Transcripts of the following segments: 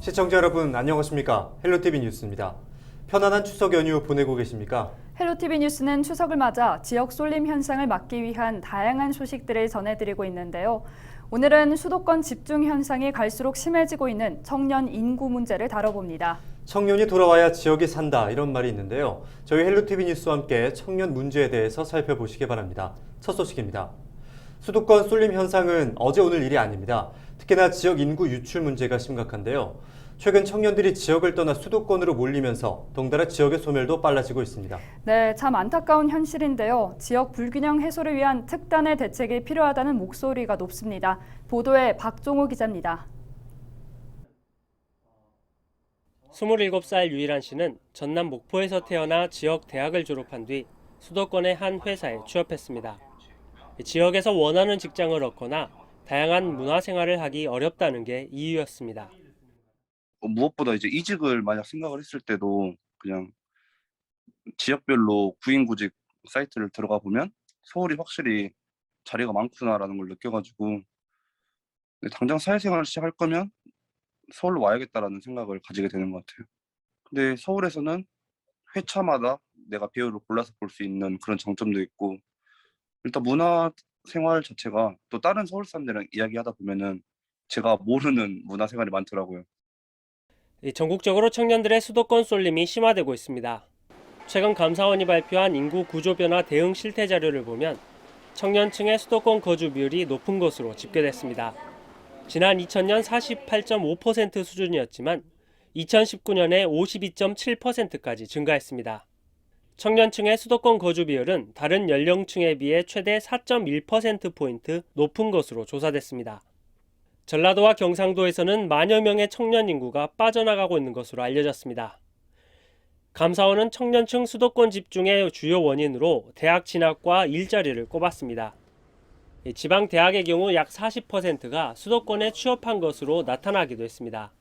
시청자 여러분 안녕하십니까? 헬로티비 뉴스입니다. 편안한 추석 연휴 보내고 계십니까? 헬로티비 뉴스는 추석을 맞아 지역 쏠림 현상을 막기 위한 다양한 소식들을 전해드리고 있는데요. 오늘은 수도권 집중 현상이 갈수록 심해지고 있는 청년 인구 문제를 다뤄봅니다. 청년이 돌아와야 지역이 산다 이런 말이 있는데요. 저희 헬로티비 뉴스와 함께 청년 문제에 대해서 살펴보시기 바랍니다. 첫 소식입니다. 수도권 쏠림 현상은 어제 오늘 일이 아닙니다. 특히나 지역 인구 유출 문제가 심각한데요. 최근 청년들이 지역을 떠나 수도권으로 몰리면서 덩달아 지역의 소멸도 빨라지고 있습니다. 네, 참 안타까운 현실인데요. 지역 불균형 해소를 위한 특단의 대책이 필요하다는 목소리가 높습니다. 보도에 박종호 기자입니다. 27살 유일한 씨는 전남 목포에서 태어나 지역 대학을 졸업한 뒤 수도권의 한 회사에 취업했습니다. 지역에서 원하는 직장을 얻거나 다양한 문화생활을 하기 어렵다는 게 이유였습니다. 무엇보다 이제 이직을 만약 생각을 했을 때도 그냥 지역별로 구인구직 사이트를 들어가 보면 서울이 확실히 자리가 많구나라는 걸 느껴가지고 당장 사회생활을 시작할 거면 서울로 와야겠다라는 생각을 가지게 되는 것 같아요. 근데 서울에서는 회차마다 내가 배우를 골라서 볼 수 있는 그런 장점도 있고, 일단 문화생활 자체가 또 다른 서울 사람들이랑 이야기하다 보면은 제가 모르는 문화생활이 많더라고요. 전국적으로 청년들의 수도권 쏠림이 심화되고 있습니다. 최근 감사원이 발표한 인구 구조 변화 대응 실태 자료를 보면 청년층의 수도권 거주 비율이 높은 것으로 집계됐습니다. 지난 2000년 48.5% 수준이었지만 2019년에 52.7%까지 증가했습니다. 청년층의 수도권 거주 비율은 다른 연령층에 비해 최대 4.1%포인트 높은 것으로 조사됐습니다. 전라도와 경상도에서는 만여 명의 청년 인구가 빠져나가고 있는 것으로 알려졌습니다. 감사원은 청년층 수도권 집중의 주요 원인으로 대학 진학과 일자리를 꼽았습니다. 지방 대학의 경우 약 40%가 수도권에 취업한 것으로 나타나기도 했습니다.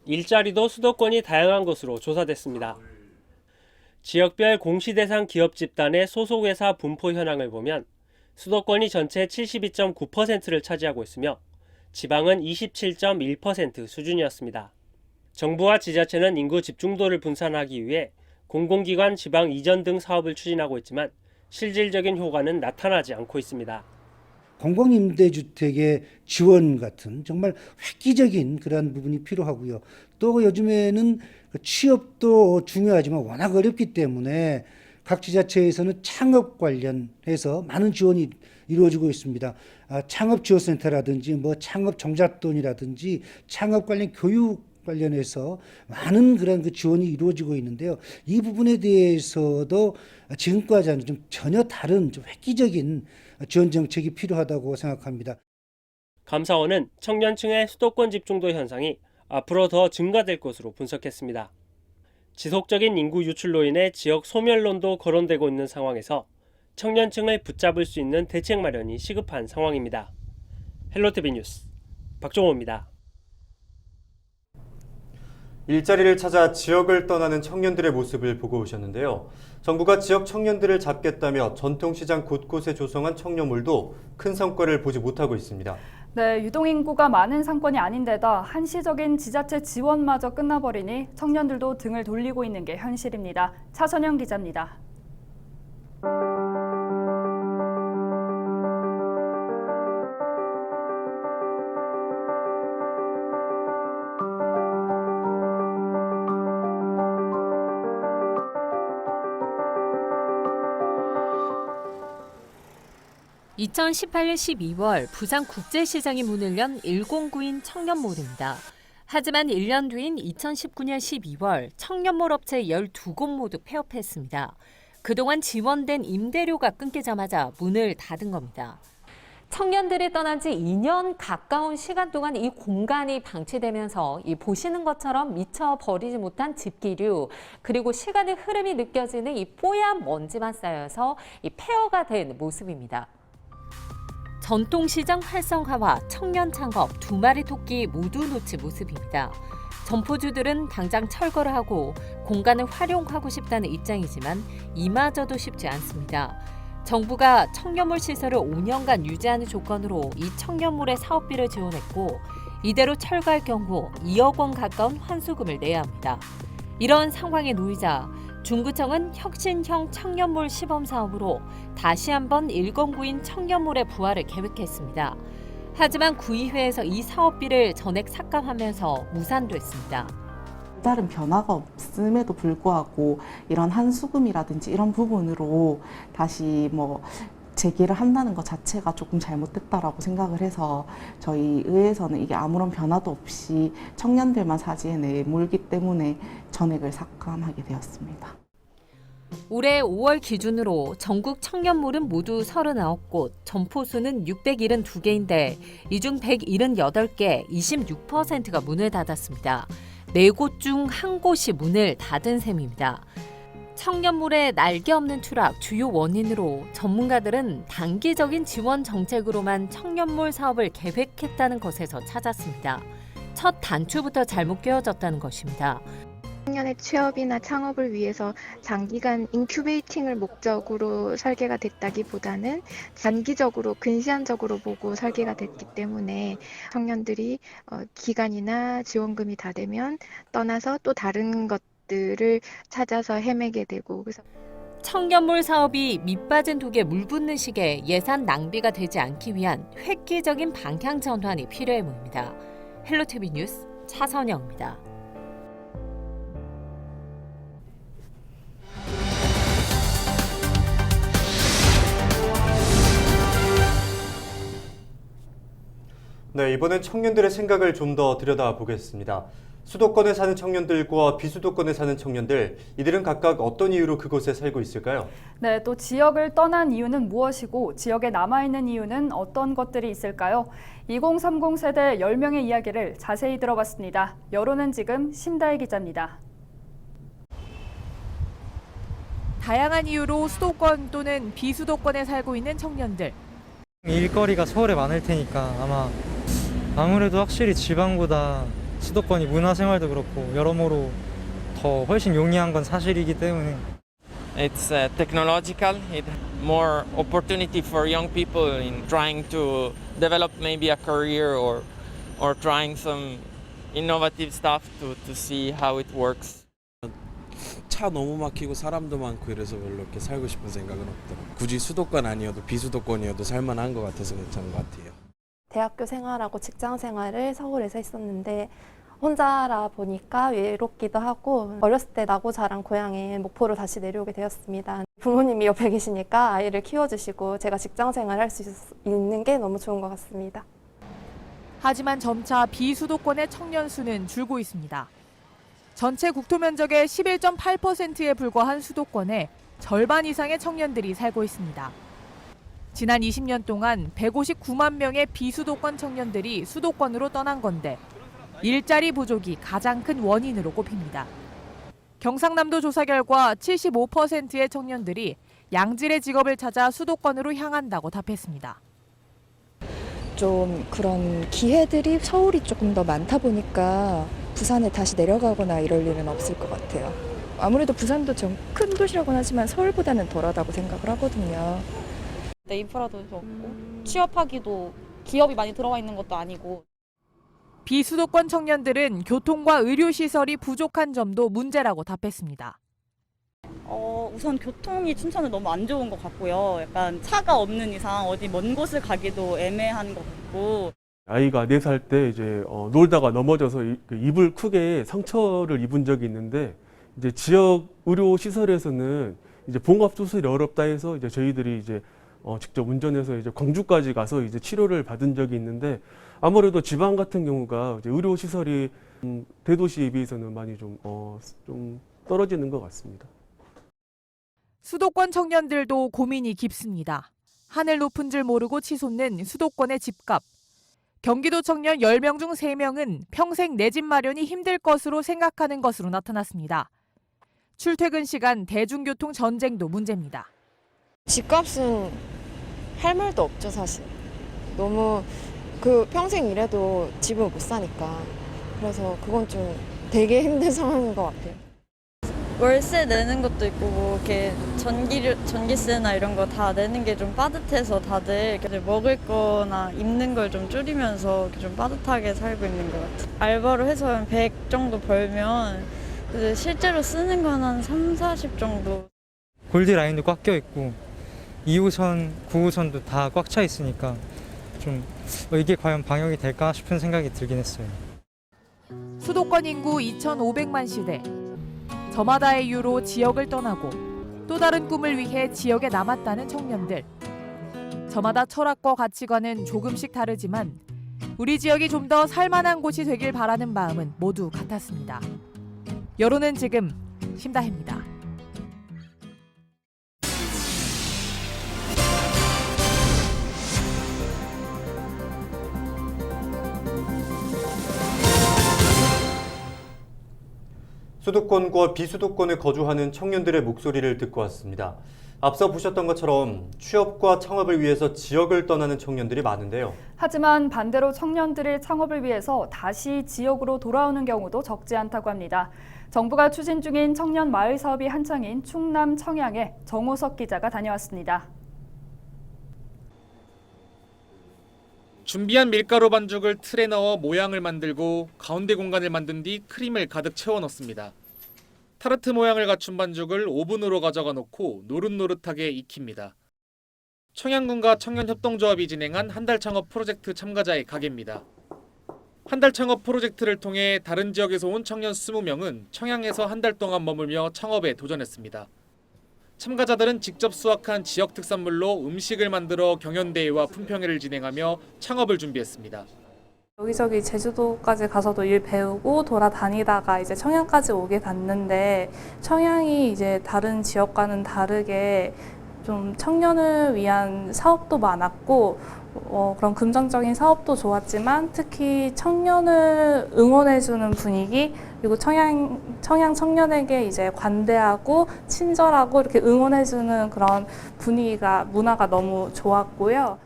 일자리도 수도권이 다양한 것으로 조사됐습니다. 지역별 공시대상 기업 집단의 소속회사 분포 현황을 보면 수도권이 전체 72.9%를 차지하고 있으며 지방은 27.1% 수준이었습니다. 정부와 지자체는 인구 집중도를 분산하기 위해 공공기관 지방 이전 등 사업을 추진하고 있지만 실질적인 효과는 나타나지 않고 있습니다. 공공임대주택의 지원 같은 정말 획기적인 그러한 부분이 필요하고요. 또 요즘에는 취업도 중요하지만 워낙 어렵기 때문에 각 지자체에서는 창업 관련해서 많은 지원이 이루어지고 있습니다. 창업지원센터라든지 창업 종잣돈이라든지 창업 관련 교육 관련해서 많은 그런 지원이 이루어지고 있는데요. 이 부분에 대해서도 지금까지는 좀 전혀 다른 좀 획기적인 지원 정책이 필요하다고 생각합니다. 감사원은 청년층의 수도권 집중도 현상이 앞으로 더 증가될 것으로 분석했습니다. 지속적인 인구 유출로 인해 지역 소멸론도 거론되고 있는 상황에서 청년층을 붙잡을 수 있는 대책 마련이 시급한 상황입니다. 헬로티비 뉴스 박종호입니다. 일자리를 찾아 지역을 떠나는 청년들의 모습을 보고 오셨는데요. 정부가 지역 청년들을 잡겠다며 전통시장 곳곳에 조성한 청년몰도 큰 성과를 보지 못하고 있습니다. 네, 유동인구가 많은 상권이 아닌데다 한시적인 지자체 지원마저 끝나버리니 청년들도 등을 돌리고 있는 게 현실입니다. 차선영 기자입니다. (2018년 12월) 부산국제시장이 문을 연 109인 청년몰입니다. 하지만 1년 뒤인 2019년 12월 청년몰 업체 12곳 모두 폐업했습니다. 그동안 지원된 임대료가 끊기자마자 문을 닫은 겁니다. 청년들이 떠난 지 2년 가까운 시간 동안 이 공간이 방치되면서 이 보시는 것처럼 미처 버리지 못한 집기류, 그리고 시간의 흐름이 느껴지는 이 뽀얀 먼지만 쌓여서 이 폐허가 된 모습입니다. 전통시장 활성화와 청년 창업, 두 마리 토끼 모두 놓친 모습입니다. 점포주들은 당장 철거를 하고 공간을 활용하고 싶다는 입장이지만 이마저도 쉽지 않습니다. 정부가 청년몰 시설을 5년간 유지하는 조건으로 이 청년몰의 사업비를 지원했고 이대로 철거할 경우 2억 원 가까운 환수금을 내야 합니다. 이런 상황에 놓이자 중구청은 혁신형 청년몰 시범 사업으로 다시 한번 109인 청년몰의 부활을 계획했습니다. 하지만 구의회에서 이 사업비를 전액 삭감하면서 무산됐습니다. 다른 변화가 없음에도 불구하고 이런 한수금이라든지 이런 부분으로 다시 재개를 한다는 것 자체가 조금 잘못됐다라고 생각을 해서 저희 의회에서는 이게 아무런 변화도 없이 청년들만 사지에 내몰기 때문에 전액을 삭감하게 되었습니다. 올해 5월 기준으로 전국 청년몰은 모두 39곳, 점포수는 672개인데 이 중 178개, 26%가 문을 닫았습니다. 4곳 중 1곳이 문을 닫은 셈입니다. 청년몰의 날개 없는 추락 주요 원인으로 전문가들은 단기적인 지원 정책으로만 청년몰 사업을 계획했다는 것에서 찾았습니다. 첫 단추부터 잘못 꿰어졌다는 것입니다. 청년의 취업이나 창업을 위해서 장기간 인큐베이팅을 목적으로 설계가 됐다기보다는 단기적으로 근시안적으로 보고 설계가 됐기 때문에 청년들이 기간이나 지원금이 다 되면 떠나서 또 다른 것들을 찾아서 헤매게 되고 그래서 청년몰 사업이 밑빠진 독에 물 붓는 식의 예산 낭비가 되지 않기 위한 획기적인 방향 전환이 필요해 보입니다. 헬로티비 뉴스 차선영입니다. 네, 이번엔 청년들의 생각을 좀 더 들여다보겠습니다. 수도권에 사는 청년들과 비수도권에 사는 청년들, 이들은 각각 어떤 이유로 그곳에 살고 있을까요? 네, 또 지역을 떠난 이유는 무엇이고 지역에 남아있는 이유는 어떤 것들이 있을까요? 2030 세대 10명의 이야기를 자세히 들어봤습니다. 여론은 지금 신다혜 기자입니다. 다양한 이유로 수도권 또는 비수도권에 살고 있는 청년들. 일거리가 서울에 많을 테니까 아무래도 확실히 지방보다 수도권이 문화생활도 그렇고 여러모로 더 훨씬 용이한 건 사실이기 때문에. It's technological. It more opportunity for young people in trying to develop maybe a career or trying some innovative stuff to see how it works. 차 너무 막히고 사람도 많고 이래서 별로 이렇게 살고 싶은 생각은 없더라고요. 굳이 수도권 아니어도 비수도권이어도 살만한 것 같아서 괜찮은 것 같아요. 대학교 생활하고 직장 생활을 서울에서 했었는데 혼자라 보니까 외롭기도 하고 어렸을 때 나고 자란 고향인 목포로 다시 내려오게 되었습니다. 부모님이 옆에 계시니까 아이를 키워주시고 제가 직장 생활을 할 수 있는 게 너무 좋은 것 같습니다. 하지만 점차 비수도권의 청년 수는 줄고 있습니다. 전체 국토 면적의 11.8%에 불과한 수도권에 절반 이상의 청년들이 살고 있습니다. 지난 20년 동안 159만 명의 비수도권 청년들이 수도권으로 떠난 건데 일자리 부족이 가장 큰 원인으로 꼽힙니다. 경상남도 조사 결과 75%의 청년들이 양질의 직업을 찾아 수도권으로 향한다고 답했습니다. 좀 그런 기회들이 서울이 조금 더 많다 보니까 부산에 다시 내려가거나 이럴 일은 없을 것 같아요. 아무래도 부산도 좀 큰 도시라고는 하지만 서울보다는 덜하다고 생각을 하거든요. 인프라도 좋고 취업하기도 기업이 많이 들어와 있는 것도 아니고. 비수도권 청년들은 교통과 의료시설이 부족한 점도 문제라고 답했습니다. 우선 교통이 춘천은 너무 안 좋은 것 같고요. 약간 차가 없는 이상 어디 먼 곳을 가기도 애매한 것 같고. 아이가 4살 때 이제 놀다가 넘어져서 입을 크게 상처를 입은 적이 있는데 이제 지역 의료 시설에서는 이제 봉합 수술이 어렵다 해서 이제 저희들이 이제 직접 운전해서 이제 광주까지 가서 이제 치료를 받은 적이 있는데 아무래도 지방 같은 경우가 이제 의료 시설이 대도시에 비해서는 많이 좀 떨어지는 것 같습니다. 수도권 청년들도 고민이 깊습니다. 하늘 높은 줄 모르고 치솟는 수도권의 집값. 경기도 청년 10명 중 3명은 평생 내 집 마련이 힘들 것으로 생각하는 것으로 나타났습니다. 출퇴근 시간 대중교통 전쟁도 문제입니다. 집값은 할 말도 없죠, 사실. 너무 평생 일해도 집을 못 사니까. 그래서 그건 좀 되게 힘든 상황인 것 같아요. 월세 내는 것도 있고 뭐 이렇게 전기세나 이런 거 다 내는 게 좀 빠듯해서 다들 이렇게 먹을 거나 입는 걸 좀 줄이면서 이렇게 좀 빠듯하게 살고 있는 것 같아요. 알바로 해서 한 100 정도 벌면 이제 실제로 쓰는 건 한 3, 40 정도. 골드 라인도 꽉 껴 있고 2호선, 9호선도 다 꽉 차 있으니까 좀 이게 과연 방역이 될까 싶은 생각이 들긴 했어요. 수도권 인구 2,500만 시대. 저마다의 이유로 지역을 떠나고 또 다른 꿈을 위해 지역에 남았다는 청년들. 저마다 철학과 가치관은 조금씩 다르지만 우리 지역이 좀 더 살만한 곳이 되길 바라는 마음은 모두 같았습니다. 여론은 지금 심다해입니다. 수도권과 비수도권에 거주하는 청년들의 목소리를 듣고 왔습니다. 앞서 보셨던 것처럼 취업과 창업을 위해서 지역을 떠나는 청년들이 많은데요. 하지만 반대로 청년들이 창업을 위해서 다시 지역으로 돌아오는 경우도 적지 않다고 합니다. 정부가 추진 중인 청년 마을 사업이 한창인 충남 청양에 정호석 기자가 다녀왔습니다. 준비한 밀가루 반죽을 틀에 넣어 모양을 만들고 가운데 공간을 만든 뒤 크림을 가득 채워 넣습니다. 타르트 모양을 갖춘 반죽을 오븐으로 가져가 놓고 노릇노릇하게 익힙니다. 청양군과 청년협동조합이 진행한 한 달 창업 프로젝트 참가자의 가게입니다. 한 달 창업 프로젝트를 통해 다른 지역에서 온 청년 20명은 청양에서 한 달 동안 머물며 창업에 도전했습니다. 참가자들은 직접 수확한 지역 특산물로 음식을 만들어 경연대회와 품평회를 진행하며 창업을 준비했습니다. 여기저기 제주도까지 가서도 일 배우고 돌아다니다가 이제 청양까지 오게 됐는데 청양이 이제 다른 지역과는 다르게 좀 청년을 위한 사업도 많았고 그런 긍정적인 사업도 좋았지만 특히 청년을 응원해주는 분위기 그리고 청양 청년에게 이제 관대하고 친절하고 이렇게 응원해주는 그런 분위기가 문화가 너무 좋았고요.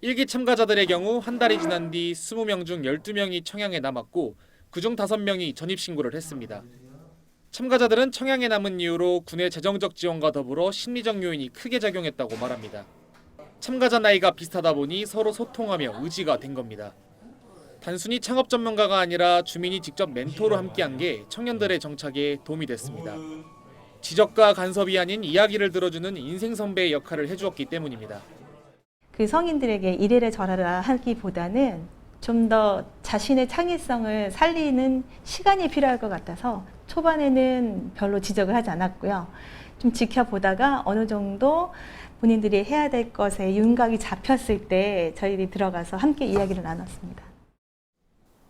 1기 참가자들의 경우 한 달이 지난 뒤 20명 중 12명이 청양에 남았고 그중 5명이 전입신고를 했습니다. 참가자들은 청양에 남은 이유로 군의 재정적 지원과 더불어 심리적 요인이 크게 작용했다고 말합니다. 참가자 나이가 비슷하다 보니 서로 소통하며 의지가 된 겁니다. 단순히 창업 전문가가 아니라 주민이 직접 멘토로 함께한 게 청년들의 정착에 도움이 됐습니다. 지적과 간섭이 아닌 이야기를 들어주는 인생 선배의 역할을 해주었기 때문입니다. 그 성인들에게 이래라 저래라 하기보다는 좀 더 자신의 창의성을 살리는 시간이 필요할 것 같아서 초반에는 별로 지적을 하지 않았고요. 좀 지켜보다가 어느 정도 본인들이 해야 될 것에 윤곽이 잡혔을 때 저희들이 들어가서 함께 이야기를 나눴습니다.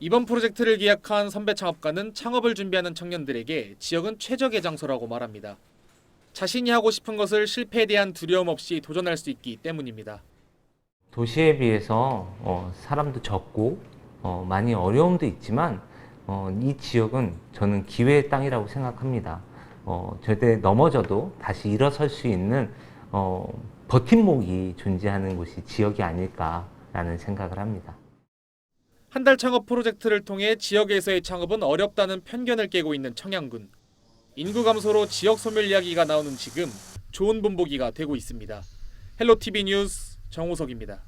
이번 프로젝트를 기획한 선배 창업가는 창업을 준비하는 청년들에게 지역은 최적의 장소라고 말합니다. 자신이 하고 싶은 것을 실패에 대한 두려움 없이 도전할 수 있기 때문입니다. 도시에 비해서 사람도 적고 많이 어려움도 있지만 이 지역은 저는 기회의 땅이라고 생각합니다. 절대 넘어져도 다시 일어설 수 있는 버팀목이 존재하는 곳이 지역이 아닐까라는 생각을 합니다. 한 달 창업 프로젝트를 통해 지역에서의 창업은 어렵다는 편견을 깨고 있는 청양군. 인구 감소로 지역 소멸 이야기가 나오는 지금 좋은 본보기가 되고 있습니다. 헬로티비 뉴스 정호석입니다.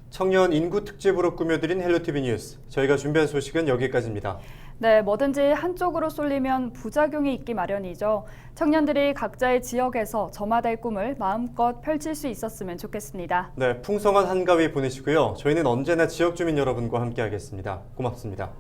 청년 인구 특집으로 꾸며드린 헬로티비 뉴스. 저희가 준비한 소식은 여기까지입니다. 네, 뭐든지 한쪽으로 쏠리면 부작용이 있기 마련이죠. 청년들이 각자의 지역에서 저마다의 꿈을 마음껏 펼칠 수 있었으면 좋겠습니다. 네, 풍성한 한가위 보내시고요. 저희는 언제나 지역 주민 여러분과 함께하겠습니다. 고맙습니다.